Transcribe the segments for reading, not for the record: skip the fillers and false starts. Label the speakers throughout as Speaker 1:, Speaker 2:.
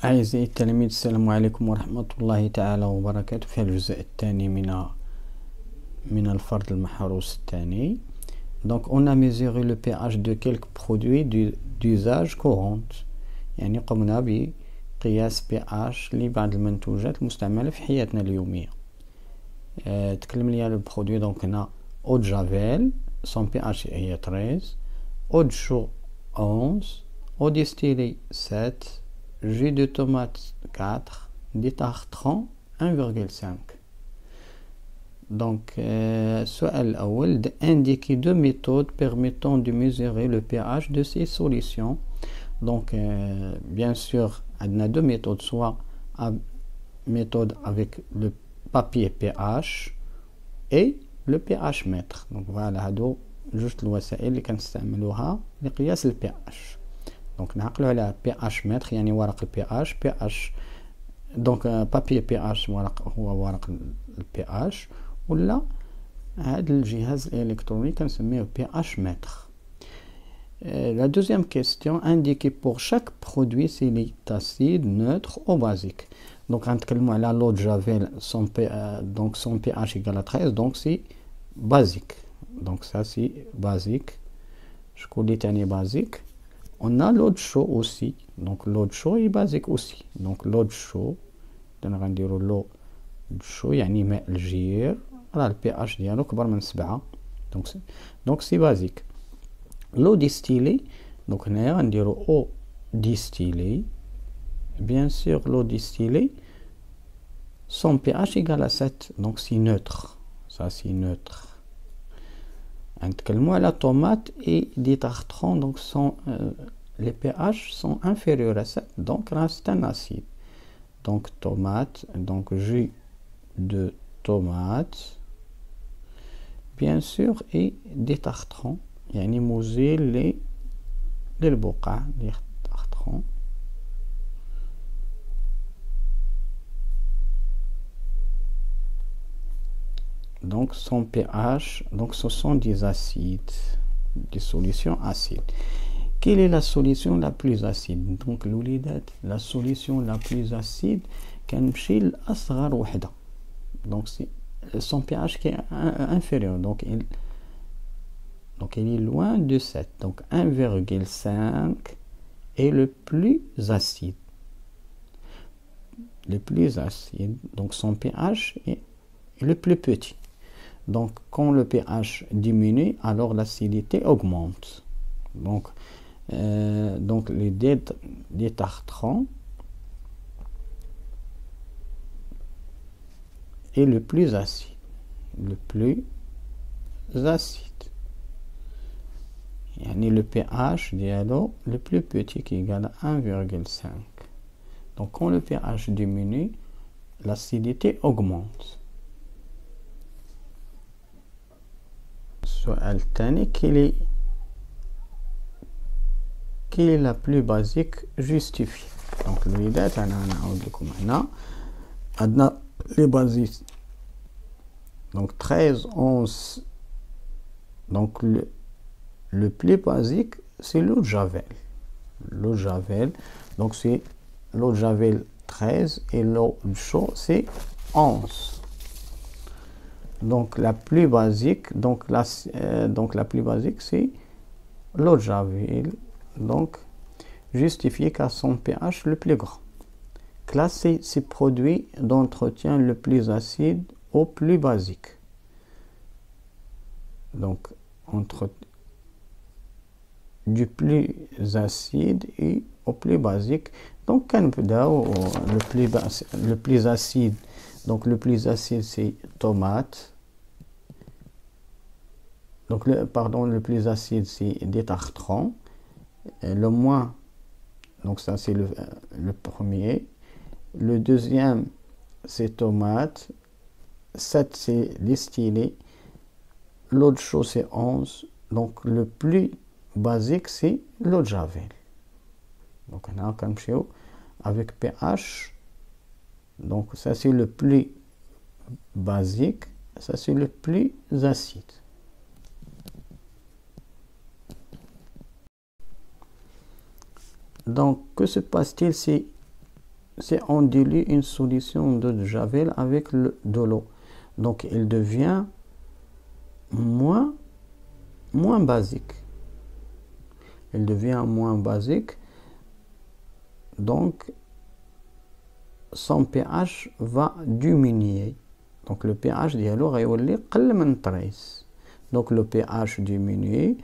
Speaker 1: أعزائي التلاميذ، السلام عليكم ورحمة الله تعالى وبركاته. في الجزء الثاني من الفرض المحروس الثاني. Donc on a mesuré le pH de quelques produits d'usage courante. يعني قمنا بقياس pH لبعض المنتوجات المستعملة في حياتنا اليومية. تكلم لي على البرودوي. دونك هنا eau de javel son pH هي 13, eau de chaux 11, eau distillée 7, jus de tomate 4, détartrant 1,5. Donc, السؤال الأول indiquer deux méthodes permettant de mesurer le pH de ces solutions. Donc, bien sûr, on a deux méthodes, soit méthode avec le papier pH et le pH mètre. Donc, voilà, هادو جوج الوسائل اللي كنستعملوها لقياس ال pH. دونك نعقلوا على pH متر يعني ورق ال pH دونك بابي pH هو ورق ال pH، ولا هذا الجهاز الإلكتروني كنسميه pH متر. La deuxième question, indiquer pour chaque produit s'il est acide, neutre ou basique. Donc غنتكلموا على l'eau de javel, donc son pH égale à 13, donc c'est basique. Donc ça c'est basique. شكون اللي تاني basique؟ On a l'eau de chaux aussi. Donc l'eau de chaux est basique aussi. Donc l'eau de chaux, غنديرو l'eau de chaux يعني ماء الجير، راه ال pH ديالو كبر من 7. Donc c'est basique. L'eau distillée, donc هنايا غنديرو eau distillée. Bien sûr l'eau distillée, son pH égale à 7. Donc c'est neutre. Ça c'est neutre. نتكلموا على tomate et détartrant, donc les pH sont inférieurs à 7, donc c'est un acide. Donc tomate, donc jus de tomate, bien sûr, et détartrant, يعني مزيل للبقع détartrant. Donc son pH, donc ce sont des acides, des solutions acides. Quelle est la solution la plus acide? Donc la solution la plus acide كنمشي لأصغر وحدة. Donc c'est son pH qui est inférieur, donc il est loin de 7. Donc 1,5 est le plus acide. Le plus acide, donc son pH est le plus petit. Donc quand le pH diminue, alors l'acidité augmente. Donc les détartrants est le plus acide. Le plus acide. يعني le pH ديالو le plus petit qui est égal à 1,5. Donc quand le pH diminue, l'acidité augmente. السؤال الثاني quelle est la plus basique justifiée. Donc الوليدات أنا نعاود لكم هنا عندنا les basiques. Donc 13, 11. Donc le plus basique c'est l'eau de javel. L'eau de javel, donc c'est l'eau de javel 13 et l'eau de chaux c'est 11. Donc la plus basique, donc la plus basique c'est l'eau de javel, donc justifiée qu'à son pH le plus grand. Classer ces produits d'entretien le plus acide au plus basique. Donc entre du plus acide et au plus basique. Donc le plus acide. Donc le plus acide c'est tomate. Donc le plus acide c'est détartrant. Le moins, donc ça c'est le premier. Le deuxième c'est tomate. 7 c'est distillé. L'eau de chaux c'est 11. Donc le plus basique c'est l'eau de javel. Donc on a comme chez avec pH. Donc ça c'est le plus basique. Ça c'est le plus acide. Donc que se passe-t-il si si on dilue une solution d'eau de Javel avec de l'eau, donc il devient moins basique. Il devient moins basique, donc son pH va diminuer. Donc le pH ديالو غيولي قل من 13. Donc le pH diminue,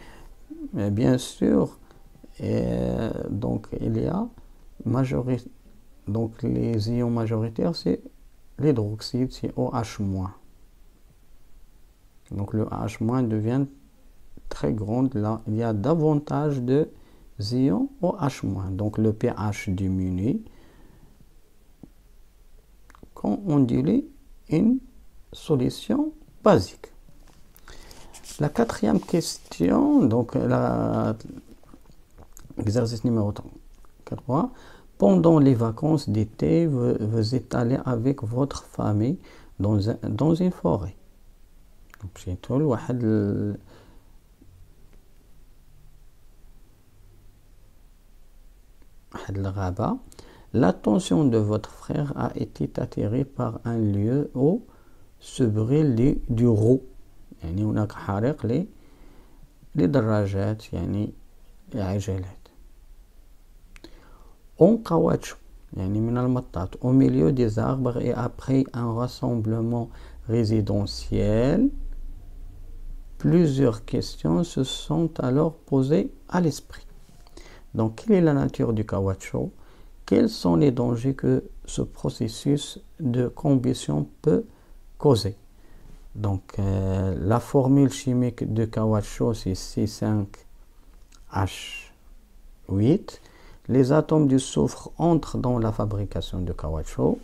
Speaker 1: mais bien sûr, donc il y a donc les ions majoritaires, c'est l'hydroxyde, c'est OH-. Donc le H- devient très grand, là il y a davantage de ions OH-. Donc le pH diminue quand on dilue une solution basique. La quatrième question, donc l'exercice numéro 3. Pendant les vacances d'été, vous êtes allé avec votre famille dans une forêt. مشيتوا لواحد الغابة. L'attention de votre frère a été attirée par un lieu où se brûle du roux. يعني هناك حريق لدراجات يعني عجلات. En caoutchouc, يعني من المطاط, au milieu des arbres, et après un rassemblement résidentiel, plusieurs questions se sont alors posées à l'esprit. Donc, quelle est la nature du caoutchouc? Quels sont les dangers que ce processus de combustion peut causer? Donc, la formule chimique de caoutchouc, c'est C5H8. Les atomes du soufre entrent dans la fabrication de caoutchouc.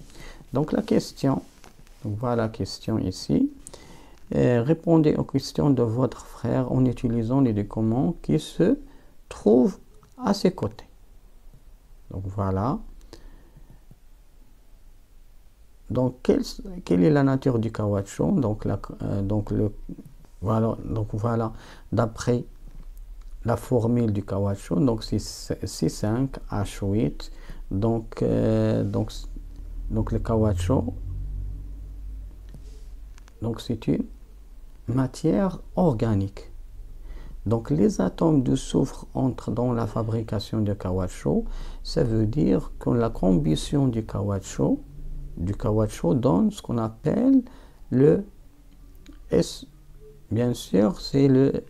Speaker 1: Donc, la question, donc voilà la question ici. Répondez aux questions de votre frère en utilisant les documents qui se trouvent à ses côtés. Donc voilà. Donc quelle est la nature du caoutchouc? Donc voilà. D'après la formule du caoutchouc, donc c'est C5H8. Donc le caoutchouc, donc c'est une matière organique. Donc les atomes de soufre entrent dans la fabrication de caoutchouc. Ça veut dire que la combustion du caoutchouc donne ce qu'on appelle le bien sûr c'est le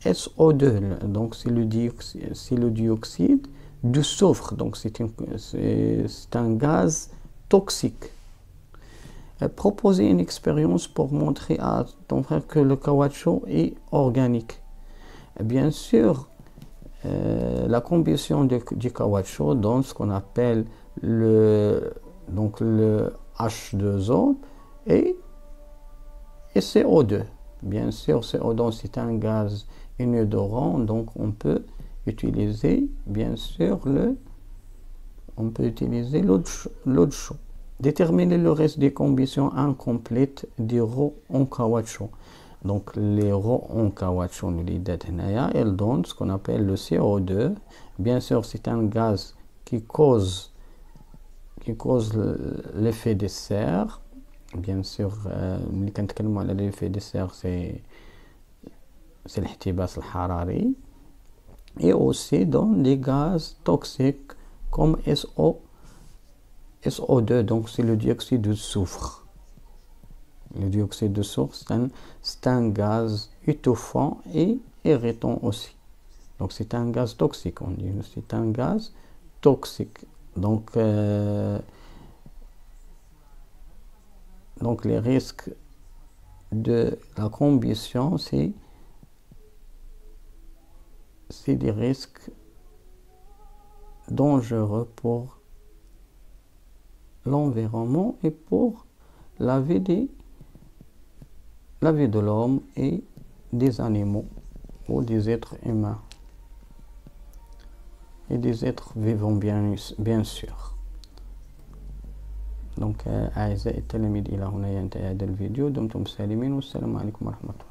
Speaker 1: SO2. Donc c'est le dioxyde du soufre. Donc c'est un gaz toxique. Proposer une expérience pour montrer à ton frère que le caoutchouc est organique. Bien sûr, la combustion du caoutchouc donne ce qu'on appelle le H2O et CO2. Bien sûr, CO2 c'est un gaz inodorant, donc on peut utiliser bien sûr l'eau de chaud. Déterminer le reste des combustions incomplètes des rots en caoutchouc. Donc les rots en caoutchouc, elles donnent ce qu'on appelle le CO2. Bien sûr, c'est un gaz qui cause l'effet de serre. Bien sûr, l'effet de serre, c'est الاحتباس الحراري. Et aussi donne des gaz toxiques comme SO2, donc c'est le dioxyde de soufre. Le dioxyde de soufre, c'est un gaz étouffant et irritant aussi. Donc c'est un gaz toxique, on dit. C'est un gaz toxique. Donc les risques de la combustion, c'est des risques dangereux pour l'environnement et pour la vie de l'homme et des animaux ou des êtres humains et des êtres vivants bien sûr. Donc أعزائي التلاميذ إلى هنا ينتهي هذا الفيديو. دمتم سالمين والسلام عليكم ورحمة الله.